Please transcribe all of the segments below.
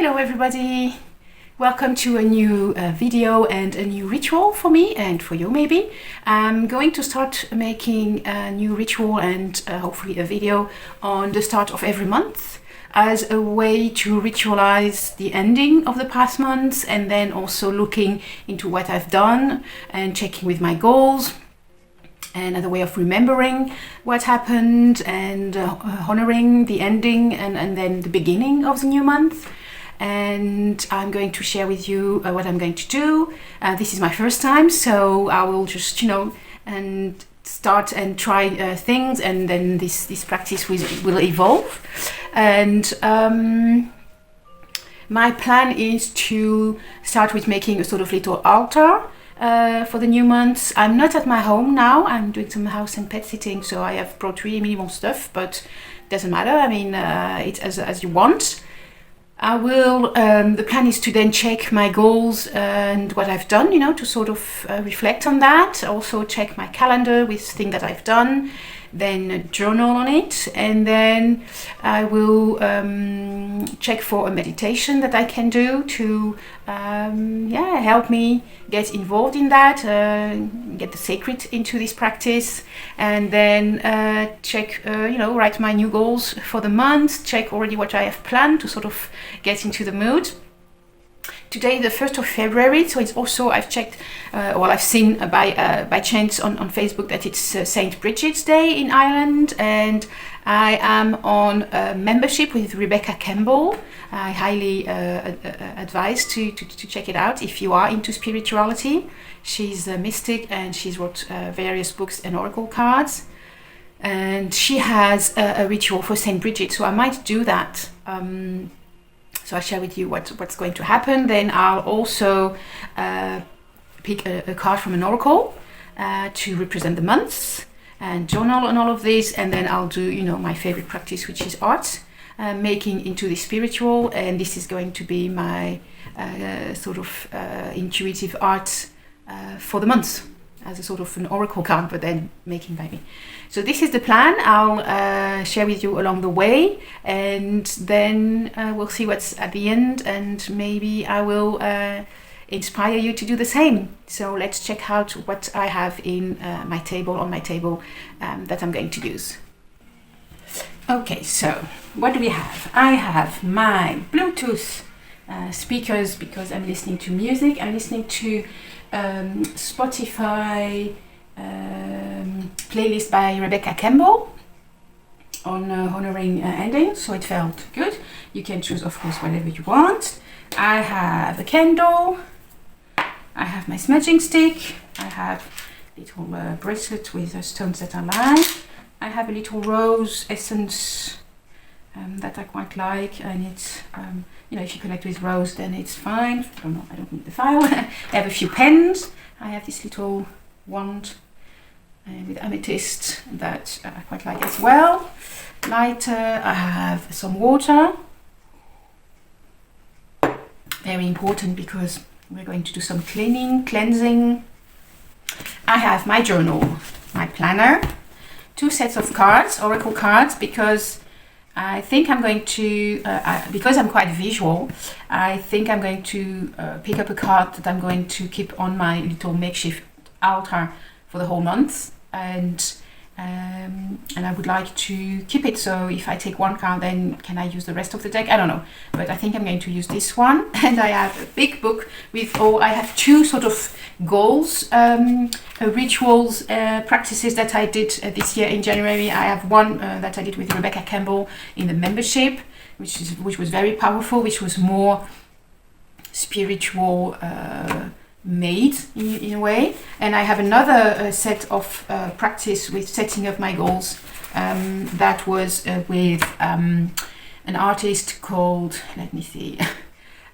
Hello everybody! Welcome to a new video and a new ritual for me and for you maybe. I'm going to start making a new ritual and hopefully a video on the start of every month as a way to ritualize the ending of the past months, and then also looking into what I've done and checking with my goals, and as a way of remembering what happened and honoring the ending and then the beginning of the new month. And I'm going to share with you what I'm going to do. This is my first time, so I will just, and start and try things, and then this practice will evolve. And my plan is to start with making a sort of little altar for the new months. I'm not at my home now. I'm doing some house and pet sitting, so I have brought really minimal stuff, but it doesn't matter. I mean, it's as you want. I will, the plan is to then check my goals and what I've done, to sort of reflect on that. Also check my calendar with things that I've done, then journal on it, and then I will check for a meditation that I can do to help me get involved in that, get the sacred into this practice, and then check, write my new goals for the month, check already what I have planned to sort of get into the mood. Today, the 1st of February, so it's also, I've checked, I've seen by chance on Facebook that it's St. Brigid's Day in Ireland, and I am on a membership with Rebecca Campbell. I highly advise to check it out if you are into spirituality. She's a mystic and she's wrote various books and oracle cards. And she has a ritual for St. Brigid, so I might do that. So I'll share with you what's going to happen. Then I'll also pick a card from an oracle to represent the months and journal on all of this. And then I'll do, my favorite practice, which is art, making into the spiritual. And this is going to be my sort of intuitive art for the months, as a sort of an oracle card, but then making by me. So this is the plan. I'll share with you along the way, and then we'll see what's at the end, and maybe I will inspire you to do the same. So let's check out what I have in on my table that I'm going to use. Okay, so what do we have? I have my Bluetooth speakers because I'm listening to music. I'm listening to Spotify playlist by Rebecca Campbell on honoring endings, so it felt good. You can choose, of course, whatever you want. I have a candle, I have my smudging stick, I have a little bracelet with stones that I like, I have a little rose essence that I quite like, and it's if you connect with rose, then it's fine. I don't need the file. I have a few pens. I have this little wand with amethyst that I quite like as well. Lighter. I have some water. Very important because we're going to do some cleansing. I have my journal, my planner, 2 sets of cards, oracle cards, because I think I'm going to, because I'm quite visual, I think I'm going to pick up a card that I'm going to keep on my little makeshift altar for the whole month, and I would like to keep it. So if I take one card, then can I use the rest of the deck? I don't know, but I think I'm going to use this one. And I have a big book with I have 2 sort of goals, rituals, practices that I did this year in January. I have one that I did with Rebecca Campbell in the membership, which was very powerful, which was more spiritual made in a way. And I have another set of practice with setting up my goals that was with an artist called, let me see,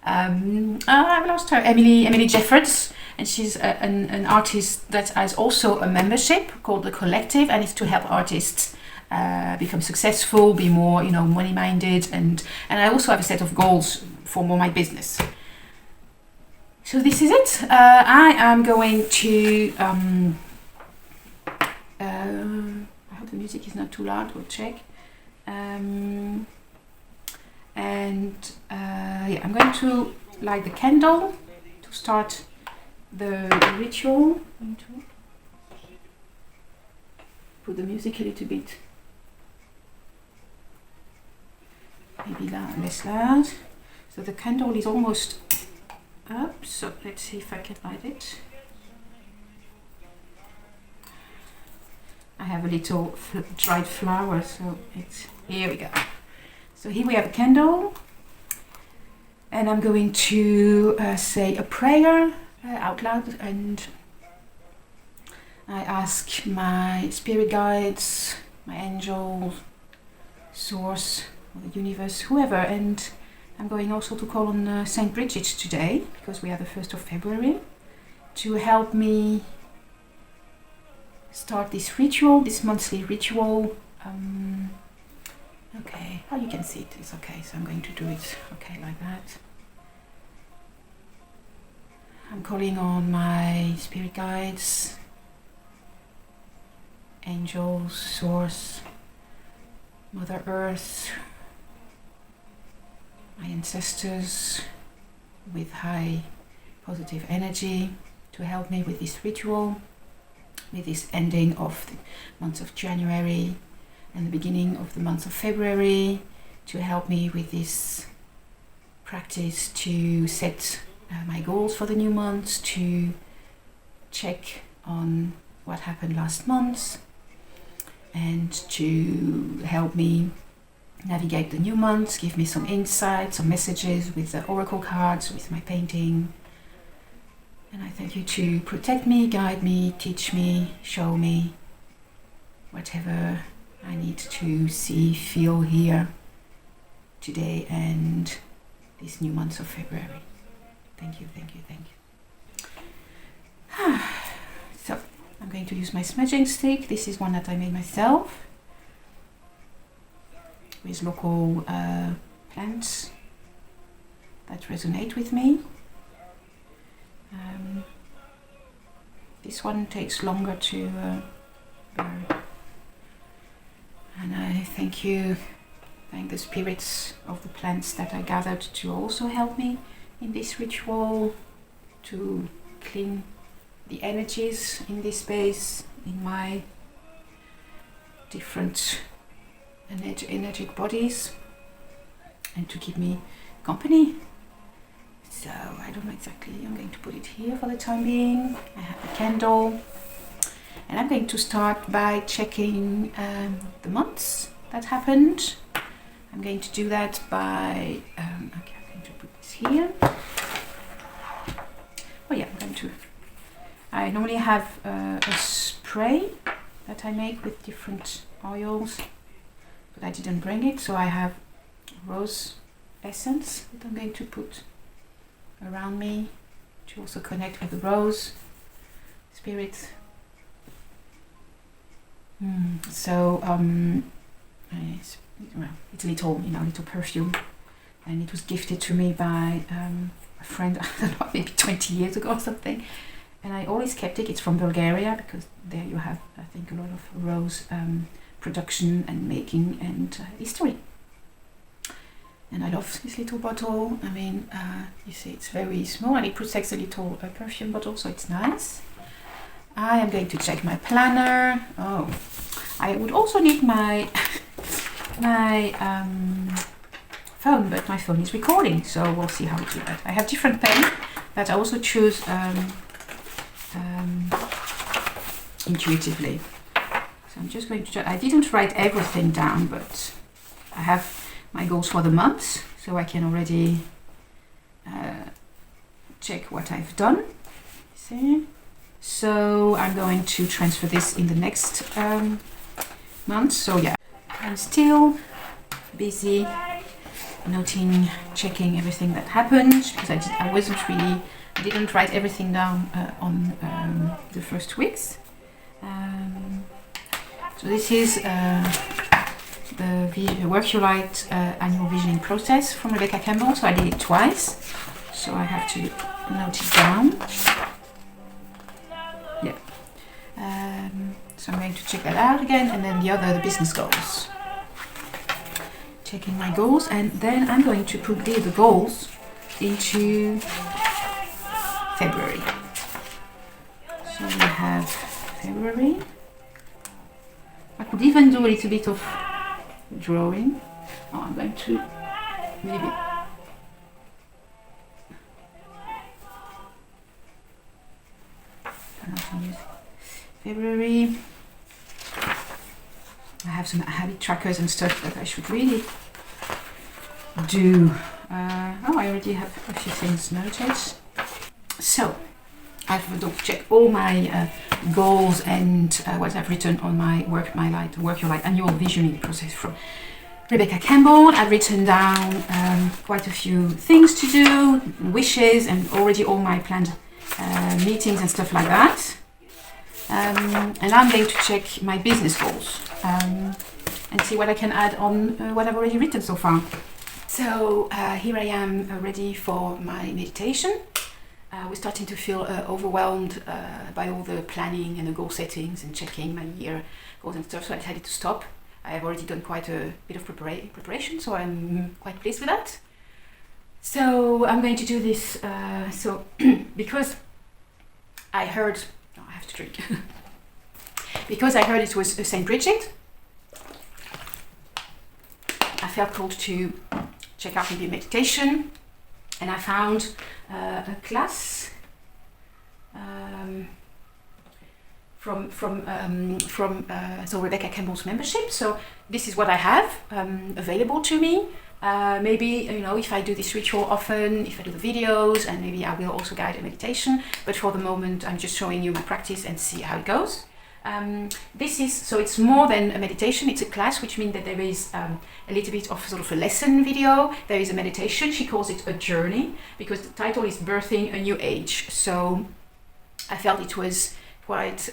I've lost her, Emily Jeffords, and she's an artist that has also a membership called The Collective, and it's to help artists become successful, be more money minded, and I also have a set of goals for more my business. So this is it. I am going to, I hope the music is not too loud, we'll check. here, I'm going to light the candle to start the ritual. I'm going to put the music a little bit, maybe less loud. So the candle is almost up, so let's see if I can light it. I have a little dried flower, so it's, here we go. So here we have a candle, and I'm going to say a prayer out loud, and I ask my spirit guides, my angels, source, or the universe, whoever, and I'm going also to call on Saint Brigid today, because we are the 1st of February, to help me start this ritual, this monthly ritual. Okay, oh, you can see it, it's okay, so I'm going to do it, okay, like that. I'm calling on my spirit guides, angels, source, Mother Earth, my ancestors with high positive energy to help me with this ritual, with this ending of the month of January and the beginning of the month of February, to help me with this practice to set my goals for the new month, to check on what happened last month, and to help me navigate the new month, give me some insights, some messages with the oracle cards, with my painting. And I thank you to protect me, guide me, teach me, show me whatever I need to see, feel, hear today and this new month of February. Thank you, thank you, thank you. So I'm going to use my smudging stick. This is one that I made myself with local plants that resonate with me. This one takes longer to burn. And I thank the spirits of the plants that I gathered to also help me in this ritual, to clean the energies in this space, in my different energetic bodies, and to keep me company. So I don't know exactly, I'm going to put it here for the time being. I have a candle, and I'm going to start by checking the months that happened. I'm going to do that by, okay, I'm going to put this here. Oh yeah, I normally have a spray that I make with different oils, but I didn't bring it, so I have rose essence that I'm going to put around me to also connect with the rose spirit. So it's a little perfume, and it was gifted to me by a friend, I don't know, maybe 20 years ago or something, and I always kept it. It's from Bulgaria, because there you have, I think, a lot of rose production and making and history. And I love this little bottle. I mean, you see it's very small, and it protects a little perfume bottle, so it's nice. I am going to check my planner. Oh, I would also need my phone, but my phone is recording, so we'll see how to do that. I have different pens that I also choose intuitively. So I'm just going to I didn't write everything down, but I have my goals for the month, so I can already check what I've done. See? So I'm going to transfer this in the next month. So yeah, I'm still busy noting, checking everything that happened, because I didn't write everything down on the first weeks. So this is the Work Your Light annual visioning process from Rebecca Campbell. So I did it twice, so I have to note it down. Yeah. So I'm going to check that out again, and then the business goals. Checking my goals, and then I'm going to put the goals into February. So we have February. I could even do a little bit of drawing. Oh, I'm going to maybe February. I have some habit trackers and stuff that I should really do. Oh, I already have a few things noted. So I've double checked all my goals and what I've written on my Work Your Light annual visioning process from Rebecca Campbell. I've written down quite a few things to do, wishes, and already all my planned meetings and stuff like that. And I'm going to check my business goals and see what I can add on what I've already written so far. So here I am ready for my meditation. We're starting to feel overwhelmed by all the planning and the goal settings and checking my year goals and stuff, so I decided to stop. I have already done quite a bit of preparation, so I'm quite pleased with that. So I'm going to do this, because I heard, oh, I have to drink, because I heard it was St. Brigid, I felt called to check out maybe meditation, and I found a class from Rebecca Campbell's membership. So this is what I have available to me. Maybe, if I do this ritual often, if I do the videos, and maybe I will also guide a meditation. But for the moment, I'm just showing you my practice and see how it goes. It's more than a meditation, it's a class, which means that there is a little bit of sort of a lesson video. There is a meditation. She calls it a journey because the title is Birthing a New Age. So I felt it was quite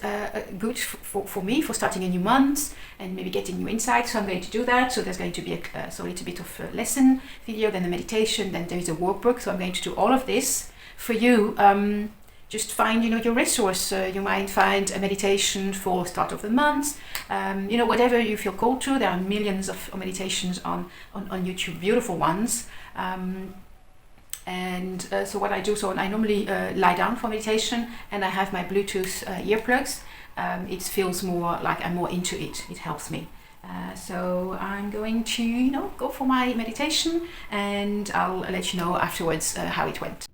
good for me for starting a new month and maybe getting new insights. So I'm going to do that. So there's going to be a little bit of a lesson video, then a meditation, then there is a workbook. So I'm going to do all of this for you. Just find, your resource. You might find a meditation for start of the month. Whatever you feel called to. There are millions of meditations on YouTube, beautiful ones. So what I do, so I normally lie down for meditation, and I have my Bluetooth earplugs. It feels more like I'm more into it. It helps me. So I'm going to, go for my meditation, and I'll let you know afterwards how it went.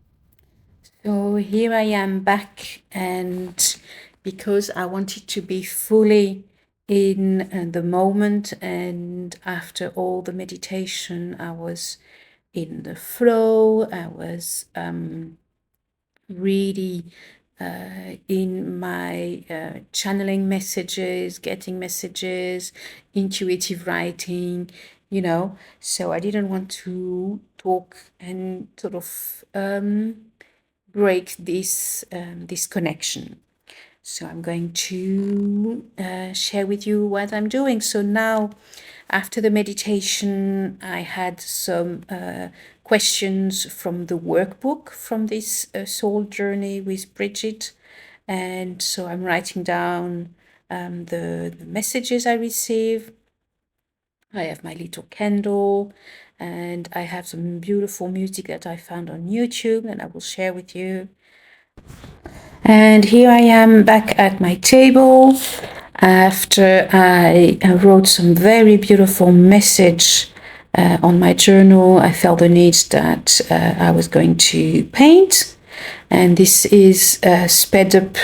So here I am back, and because I wanted to be fully in the moment, and after all the meditation, I was in the flow. I was really in my channeling messages, getting messages, intuitive writing, so I didn't want to talk and sort of break this connection. So I'm going to share with you what I'm doing. So now, after the meditation, I had some questions from the workbook from this soul journey with Brigid. And so I'm writing down the messages I receive. I have my little candle, and I have some beautiful music that I found on YouTube and I will share with you. And here I am back at my table after I wrote some very beautiful message on my journal. I felt the need that I was going to paint, and this is a sped up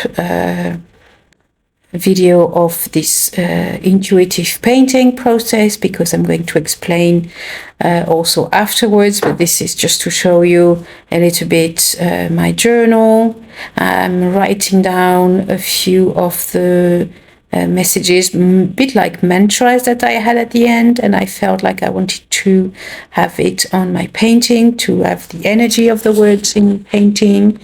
video of this intuitive painting process, because I'm going to explain also afterwards, but this is just to show you a little bit my journal. I'm writing down a few of the messages, a bit like mantras that I had at the end, and I felt like I wanted to have it on my painting, to have the energy of the words in painting.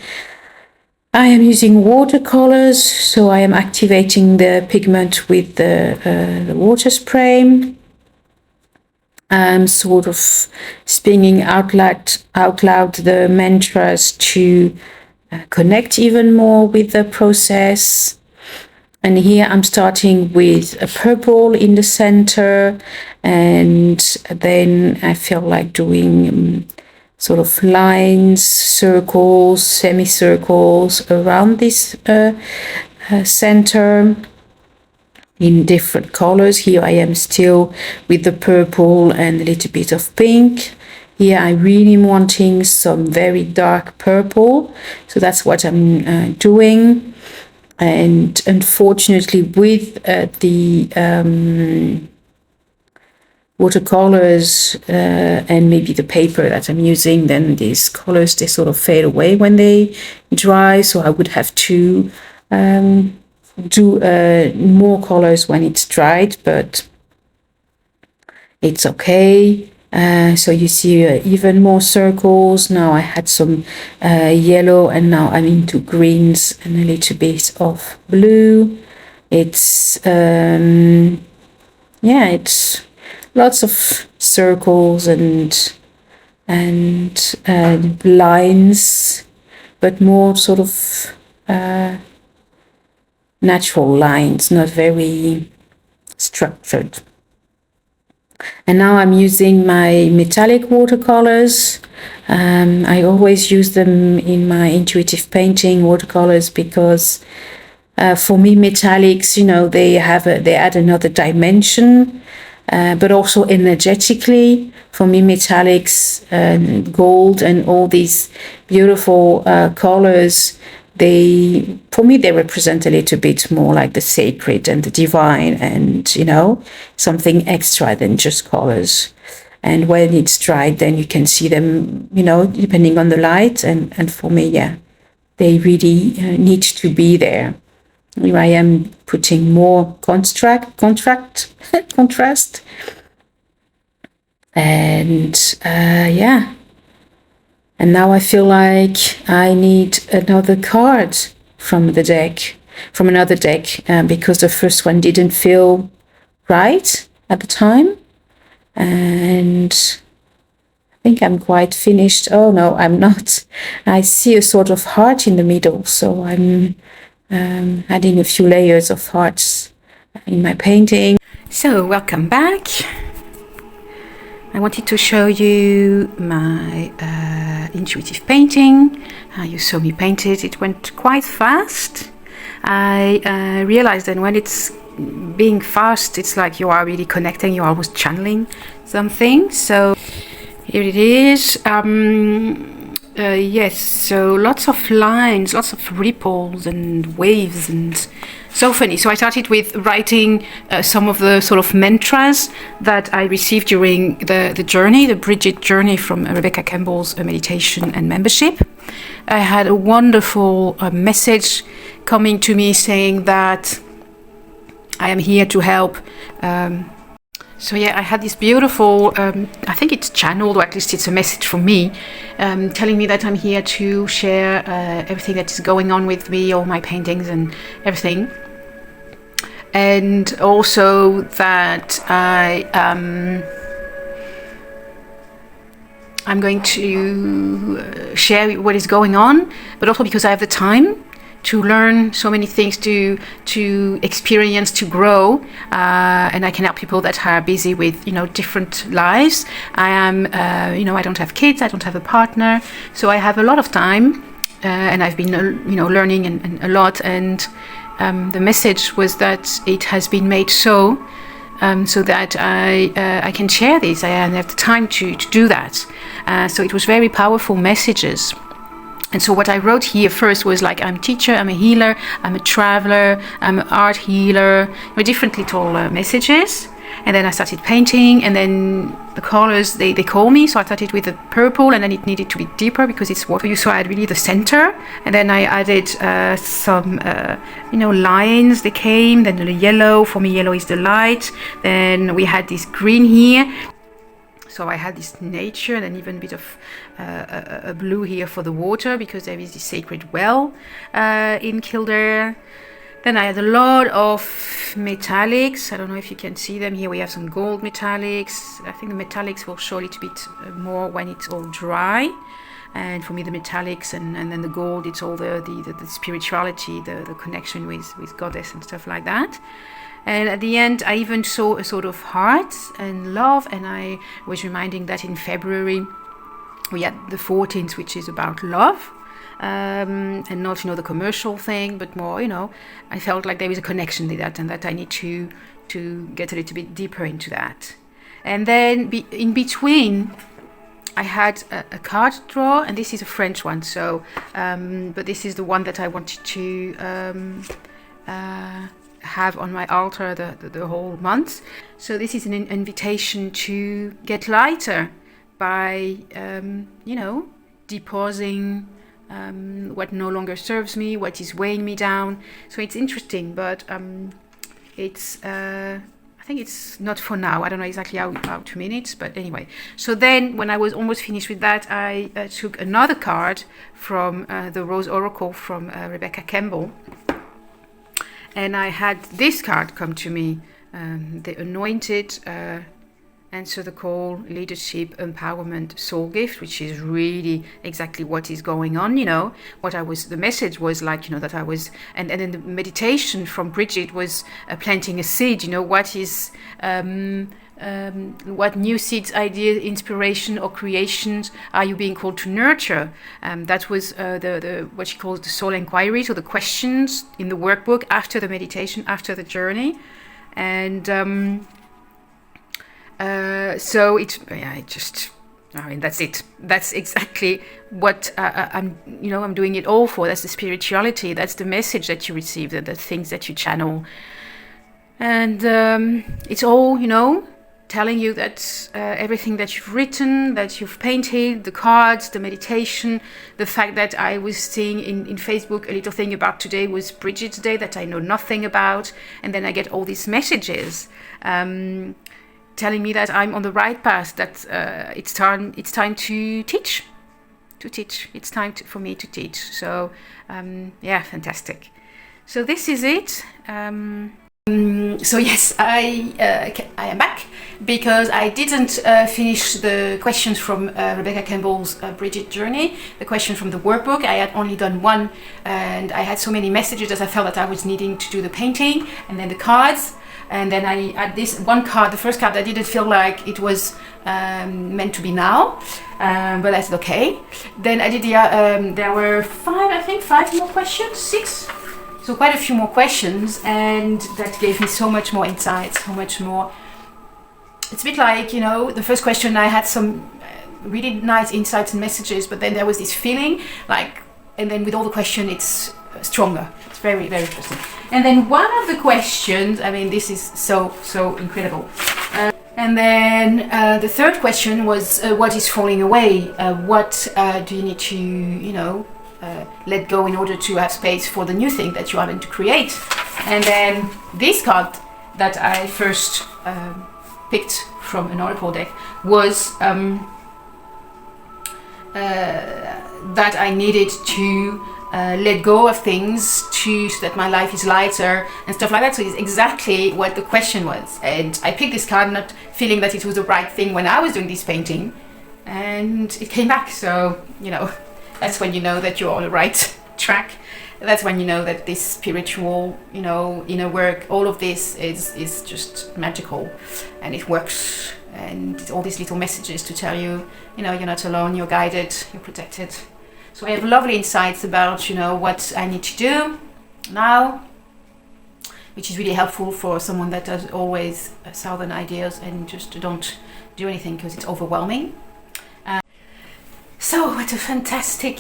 I am using watercolors, so I am activating the pigment with the water spray. I'm sort of spinning out loud the mantras to connect even more with the process. And here I'm starting with a purple in the center, and then I feel like doing sort of lines, circles, semicircles around this center in different colors. Here I am still with the purple and a little bit of pink. Here I really am wanting some very dark purple, so that's what I'm doing. And unfortunately, with the watercolors and maybe the paper that I'm using, then these colors, they sort of fade away when they dry, so I would have to do more colors when it's dried, but it's okay. So you see even more circles. Now I had some yellow, and now I'm into greens and a little bit of blue. It's it's lots of circles and lines, but more sort of natural lines, not very structured. And now I'm using my metallic watercolors. I always use them in my intuitive painting watercolors because for me metallics, they add another dimension, but also energetically. For me metallics, gold and all these beautiful colors, for me they represent a little bit more like the sacred and the divine, and something extra than just colors. And when it's dried, then you can see them, depending on the light, and for me, they really need to be there. Here I am putting more contrast, and and now I feel like I need another card from another deck, because the first one didn't feel right at the time. And I think I'm quite finished. Oh no, I'm not. I see a sort of heart in the middle, so I'm adding a few layers of hearts in my painting. So welcome back. I wanted to show you my intuitive painting. You saw me paint it. It went quite fast. I realized that when it's being fast, it's like you are really connecting, you are almost channeling something. So here it is. Yes, so lots of lines, lots of ripples and waves, and so funny. So I started with writing some of the sort of mantras that I received during the journey, the Brigid journey from Rebecca Campbell's meditation and membership. I had a wonderful message coming to me saying that I am here to help. So I had this beautiful, I think it's channeled, or at least it's a message from me, telling me that I'm here to share everything that is going on with me, all my paintings and everything. And also that I'm going to share what is going on, but also because I have the time to learn so many things, to experience, to grow, and I can help people that are busy with different lives. I am I don't have kids, I don't have a partner, so I have a lot of time, and I've been learning and a lot. And the message was that it has been made so that I can share this. I have the time to do that. So it was very powerful messages. And so what I wrote here first was like, I'm a teacher, I'm a healer, I'm a traveler, I'm an art healer, different little messages. And then I started painting, and then the colors, they call me. So I started with the purple, and then it needed to be deeper because it's water. So I had really the center, and then I added some lines, they came. Then the yellow, for me yellow is the light. Then we had this green here. So I had this nature, and then even a bit of a blue here for the water, because there is this sacred well in Kildare. Then I had a lot of metallics. I don't know if you can see them. Here we have some gold metallics. I think the metallics will show a little bit more when it's all dry. And for me, the metallics and then the gold, it's all the spirituality, the connection with Goddess and stuff like that. And at the end, I even saw a sort of heart and love, and I was reminding that in February we had the 14th, which is about love, and not, the commercial thing, but more, I felt like there was a connection to that, and that I need to get a little bit deeper into that. And then in between, I had a card draw, and this is a French one, so but this is the one that I wanted to have on my altar the whole month. So this is an invitation to get lighter by depausing what no longer serves me, what is weighing me down. So it's interesting, but it's I think it's not for now. I don't know exactly how 2 minutes, but anyway. So then when I was almost finished with that, I took another card from the Rose Oracle from Rebecca Campbell. And I had this card come to me, the Anointed Answer the Call, Leadership, Empowerment, Soul Gift, which is really exactly what is going on, the message was like, that I was, and then the meditation from Brigid was planting a seed, what is, what new seeds, ideas, inspiration or creations are you being called to nurture? That was the what she calls the soul inquiries, or the questions in the workbook after the meditation, after the journey. And so that's it. That's exactly what I'm doing it all for. That's the spirituality. That's the message that you receive, the things that you channel. And it's all, telling you that everything that you've written, that you've painted, the cards, the meditation, the fact that I was seeing in Facebook a little thing about today was Brigid's Day that I know nothing about. And then I get all these messages telling me that I'm on the right path, that it's time to teach. It's time for me to teach. So fantastic. So this is it. So yes, I am back because I didn't finish the questions from Rebecca Campbell's Brigid Journey, the question from the workbook. I had only done one, and I had so many messages that I felt that I was needing to do the painting and then the cards. And then I had this one card, the first card, I didn't feel like it was meant to be now, but I said okay. Then I did there were five more questions, 6. So quite a few more questions, and that gave me so much more insight, so much more. It's a bit like, the first question I had some really nice insights and messages, but then there was this feeling like, and then with all the question it's stronger. It's very, very interesting. And then one of the questions, this is so incredible. And then the third question was, what is falling away? What do you need to, let go in order to have space for the new thing that you are going to create? And then this card that I first picked from an oracle deck was that I needed to let go of things so that my life is lighter and stuff like that. So it's exactly what the question was. And I picked this card not feeling that it was the right thing when I was doing this painting, and it came back. So, that's when you know that you're on the right track. That's when you know that this spiritual, inner work, all of this is just magical, and it works. And it's all these little messages to tell you, you're not alone, you're guided, you're protected. So I have lovely insights about, what I need to do now, which is really helpful for someone that has always 1,000 ideas and just don't do anything because it's overwhelming. So what a fantastic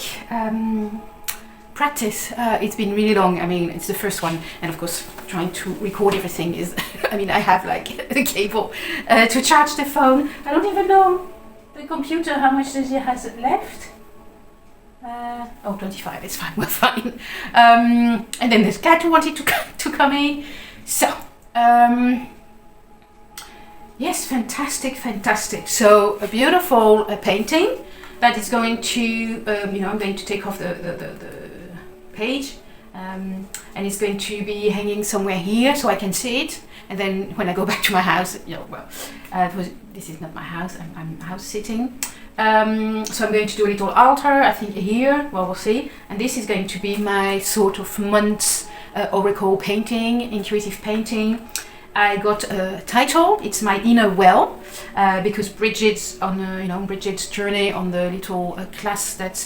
practice. It's been really long. It's the first one, and of course trying to record everything is I have like the cable to charge the phone. I don't even know the computer how much does it has left. 25, it's fine, we're fine. And then this cat who wanted to come in. So yes, fantastic. So a beautiful painting that is going to, I'm going to take off the page, and it's going to be hanging somewhere here so I can see it. And then when I go back to my house, this is not my house, I'm house sitting. So I'm going to do a little altar, I think here, we'll see. And this is going to be my sort of month's oracle painting, intuitive painting. I got a title. It's my inner well, because Brigid's on Brigid's journey on the little class that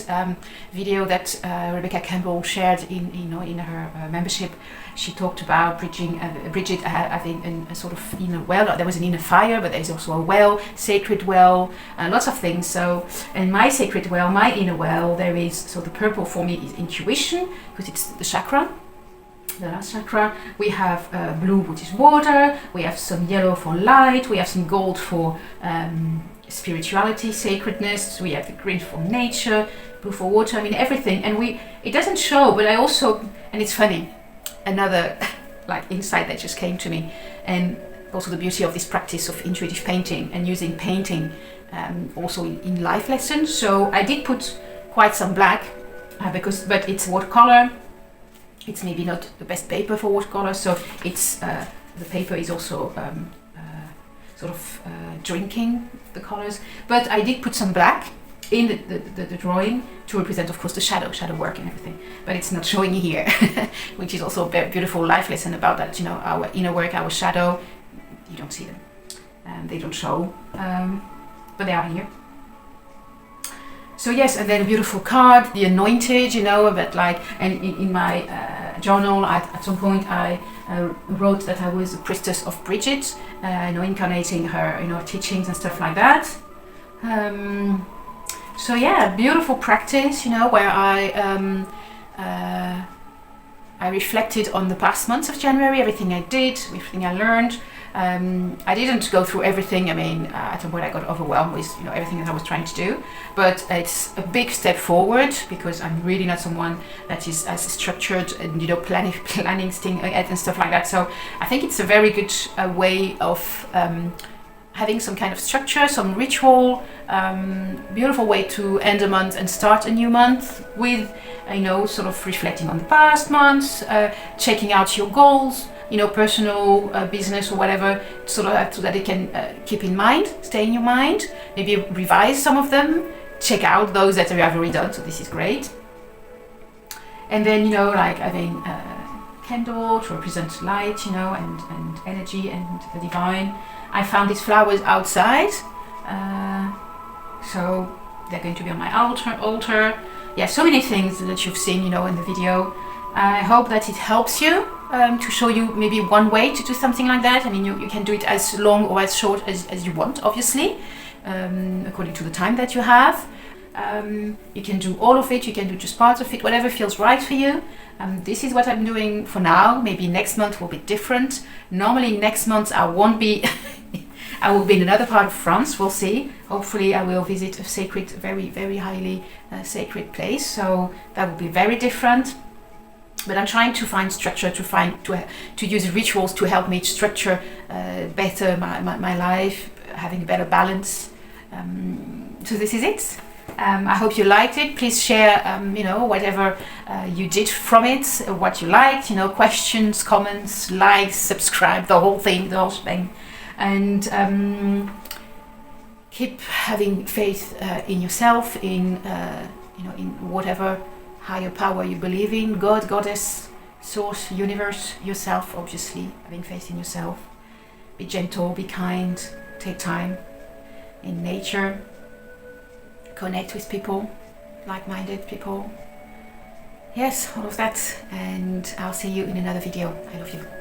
video that Rebecca Campbell shared in her membership. She talked about Brigid having a sort of inner well. There was an inner fire, but there's also a well, sacred well, lots of things. So, in my sacred well, my inner well, there is, so the purple for me is intuition, because it's the chakra. The last chakra. We have blue, which is water. We have some yellow for light. We have some gold for spirituality, sacredness. We have the green for nature, blue for water. I mean, everything. And it doesn't show, but I also, and it's funny, another like insight that just came to me, and also the beauty of this practice of intuitive painting and using painting also in life lessons. So I did put quite some black but it's watercolor. It's maybe not the best paper for watercolor, so it's the paper is also sort of drinking the colors. But I did put some black in the drawing to represent, of course, the shadow work and everything. But it's not showing here, which is also a very beautiful life lesson about that. Our inner work, our shadow. You don't see them, they don't show, but they are here. So yes, and then a beautiful card, the anointed, but like, and in my journal, at some point I wrote that I was a priestess of Brigid, incarnating her, teachings and stuff like that. So yeah, beautiful practice, where I reflected on the past months of January, everything I did, everything I learned. I didn't go through everything. I mean, at some point I got overwhelmed with everything that I was trying to do, but it's a big step forward, because I'm really not someone that is as structured and planning things and stuff like that. So I think it's a very good way of having some kind of structure, some ritual, beautiful way to end a month and start a new month with, sort of reflecting on the past months, checking out your goals, personal, business or whatever, so that it can keep in mind, stay in your mind, maybe revise some of them, check out those that you have already done, so this is great. And then, like having a candle to represent light, and energy and the divine. I found these flowers outside, so they're going to be on my altar. Yeah, so many things that you've seen, in the video. I hope that it helps you to show you maybe one way to do something like that. I mean, you can do it as long or as short as you want, obviously, according to the time that you have. You can do all of it, you can do just parts of it, whatever feels right for you. This is what I'm doing for now. Maybe next month will be different. Normally next month I won't be, I will be in another part of France, we'll see. Hopefully I will visit a sacred, very, very highly sacred place. So that will be very different. But I'm trying to find structure, to use rituals to help me structure better my life, having a better balance. So this is it. I hope you liked it. Please share, whatever you did from it, what you liked, questions, comments, likes, subscribe, the whole thing. And keep having faith in yourself, in whatever higher power you believe in, God, Goddess, Source, Universe, yourself, obviously, having faith in yourself. Be gentle, be kind, take time in nature, connect with people, like-minded people. Yes, all of that, and I'll see you in another video. I love you.